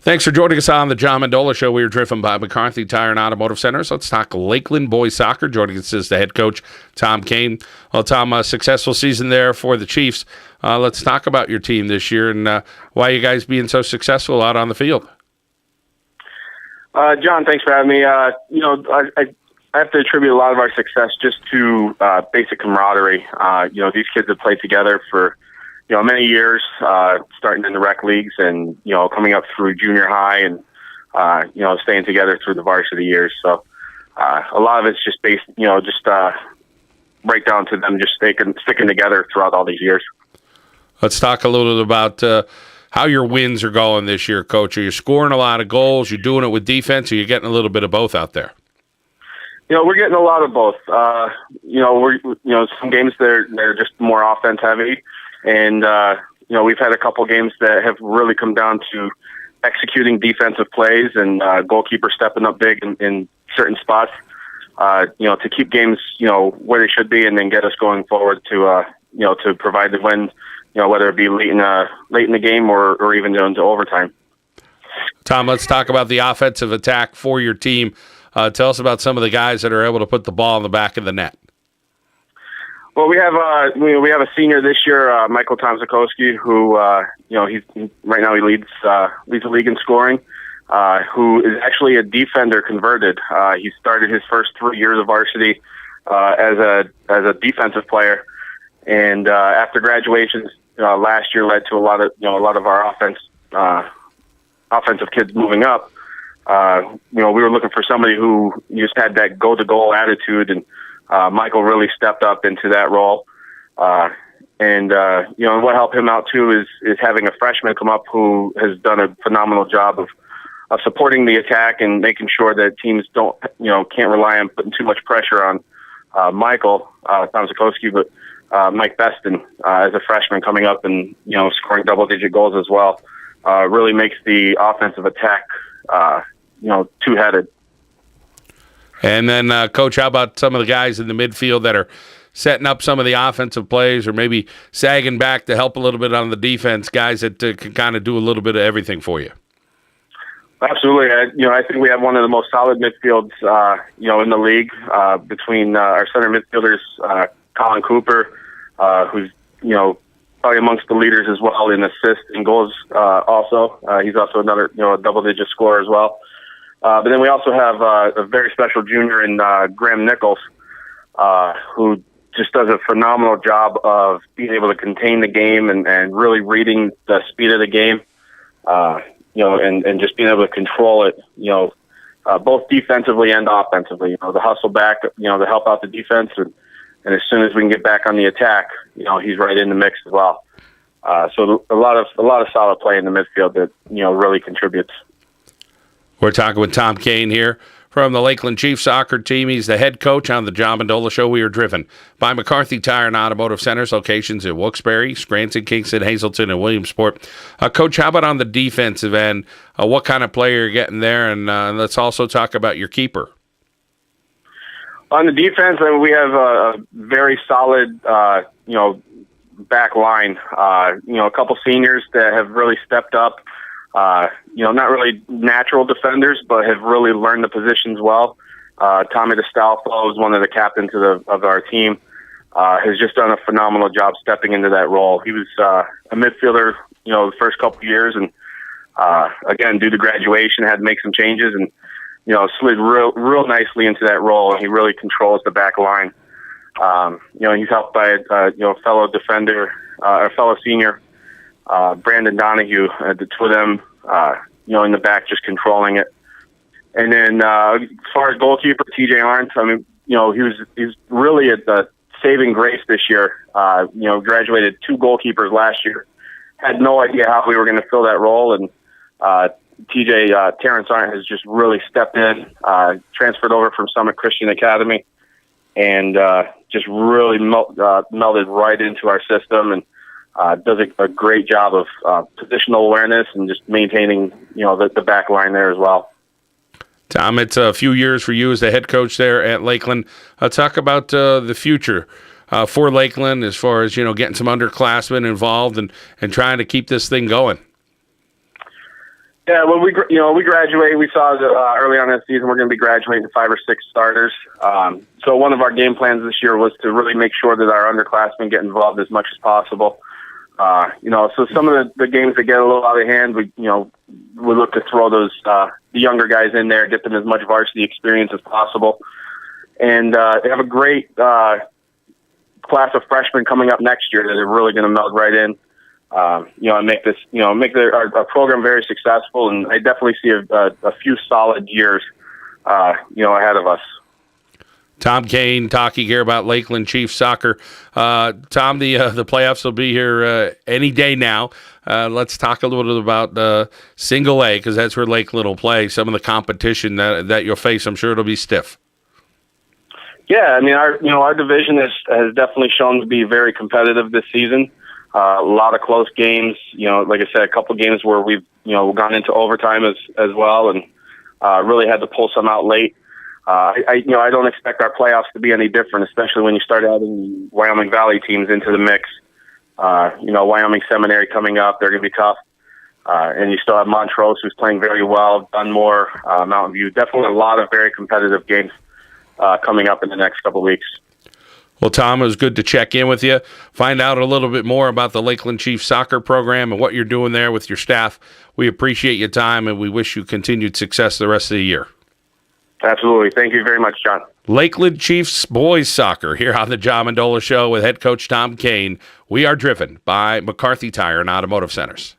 Thanks for joining us on the John Mendola Show. We are driven by McCarthy Tire and Automotive Centers. Let's talk Lakeland Boys Soccer. Joining us is the head coach, Tom Kane. Well, Tom, a successful season there for the Chiefs. Let's talk about your team this year and why you guys being so successful out on the field. John, thanks for having me. I have to attribute a lot of our success just to basic camaraderie. These kids have played together for many years, starting in the rec leagues and, coming up through junior high and, staying together through the varsity years. So a lot of it's just based, right down to them just sticking together throughout all these years. Let's talk a little bit about how your wins are going this year, Coach. Are you scoring a lot of goals? You're doing it with defense, or you're getting a little bit of both out there? We're getting a lot of both. Some games they're just more offense heavy. And, we've had a couple games that have really come down to executing defensive plays and goalkeeper stepping up big in certain spots, to keep games, where they should be and then get us going forward to provide the win, whether it be late in the game or even into overtime. Tom, let's talk about the offensive attack for your team. Tell us about some of the guys that are able to put the ball in the back of the net. Well, we have a senior this year, Michael Tomzakowski, who he's right now he leads the league in scoring. Who is actually a defender converted. He started his first 3 years of varsity as a defensive player, and after graduation last year led to a lot of our offensive kids moving up. We were looking for somebody who just had that go to goal attitude, and Michael really stepped up into that role. And what helped him out too is having a freshman come up who has done a phenomenal job of supporting the attack and making sure that teams can't rely on putting too much pressure on Michael Tomzakowski, but Mike Beston as a freshman coming up and scoring double-digit goals as well really makes the offensive attack two-headed. And then, Coach, how about some of the guys in the midfield that are setting up some of the offensive plays or maybe sagging back to help a little bit on the defense, guys that can kind of do a little bit of everything for you? Absolutely. I think we have one of the most solid midfields, in the league between our center midfielders, Colin Cooper, who's, probably amongst the leaders as well in assists and goals also. He's also another, double-digit scorer as well. But then we also have a very special junior in Graham Nichols, who just does a phenomenal job of being able to contain the game and really reading the speed of the game, and just being able to control it, both defensively and offensively. The hustle back, to help out the defense, and as soon as we can get back on the attack, he's right in the mix as well. So a lot of solid play in the midfield that really contributes. We're talking with Tom Kane here from the Lakeland Chiefs soccer team. He's the head coach on the John Mendola Show. We are driven by McCarthy Tire and Automotive Centers, locations in Wilkes-Barre, Scranton, Kingston, Hazleton, and Williamsport. Coach, how about on the defensive end? What kind of player you're getting there? And let's also talk about your keeper. On the defense, we have a very solid, back line. A couple seniors that have really stepped up. Not really natural defenders, but have really learned the positions well. Tommy DeStalfo is one of the captains of our team. Has just done a phenomenal job stepping into that role. He was a midfielder, the first couple of years, and again, due to graduation, had to make some changes and slid real nicely into that role. And he really controls the back line. He's helped by fellow defender, or fellow senior. Brandon Donahue, the two of them, in the back, just controlling it. And then, as far as goalkeeper, TJ Arndt, he's really at the saving grace this year. Graduated 2 goalkeepers last year. Had no idea how we were going to fill that role. And, Terrence Arndt has just really stepped in, transferred over from Summit Christian Academy, and, just really melded right into our system and, does a great job of positional awareness and just maintaining, the back line there as well. Tom, it's a few years for you as the head coach there at Lakeland. Talk about the future for Lakeland as far as, getting some underclassmen involved and trying to keep this thing going. Yeah, when we graduate, we saw that, early on in the season we're going to be graduating 5 or 6 starters. So one of our game plans this year was to really make sure that our underclassmen get involved as much as possible. So some of the games that get a little out of hand, we look to throw those the younger guys in there, get them as much varsity experience as possible, and they have a great class of freshmen coming up next year that are really going to meld right in. And make this, our program very successful. And I definitely see a few solid years, ahead of us. Tom Kane talking here about Lakeland Chiefs soccer. Tom, the playoffs will be here any day now. Let's talk a little bit about Single A, because that's where Lakeland will play. Some of the competition that you'll face, I'm sure it'll be stiff. Yeah, I mean, our division has definitely shown to be very competitive this season. A lot of close games. Like I said, a couple games where we've gone into overtime as well, and really had to pull some out late. I don't expect our playoffs to be any different, especially when you start adding Wyoming Valley teams into the mix. Wyoming Seminary coming up, they're going to be tough. And you still have Montrose, who's playing very well, Dunmore, Mountain View. Definitely a lot of very competitive games coming up in the next couple of weeks. Well, Tom, it was good to check in with you, find out a little bit more about the Lakeland Chiefs soccer program and what you're doing there with your staff. We appreciate your time, and we wish you continued success the rest of the year. Absolutely. Thank you very much, John. Lakeland Chiefs boys soccer here on the John Mendola Show with head coach Tom Kane. We are driven by McCarthy Tire and Automotive Centers.